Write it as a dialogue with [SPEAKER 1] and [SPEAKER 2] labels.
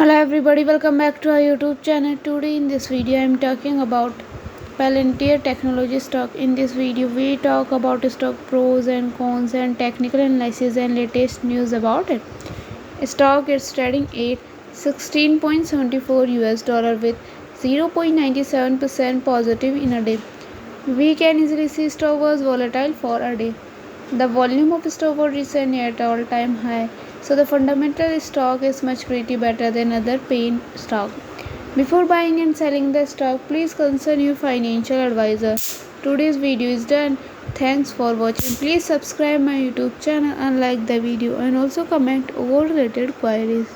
[SPEAKER 1] Hello everybody, welcome back to our YouTube channel. Today in this video I am talking about Palantir technology stock. In this video we talk about stock pros and cons and technical analysis and latest news about it. Stock is trading at 16.74 US dollar with 0.97% positive in a day. We can easily see stock was volatile for a day. The volume of stock was recent at all-time high, so the fundamental stock is much pretty better than other pain stock. Before buying and selling the stock, please consult your financial advisor. Today's video is done. Thanks for watching. Please subscribe my YouTube channel and like the video and also comment over related queries.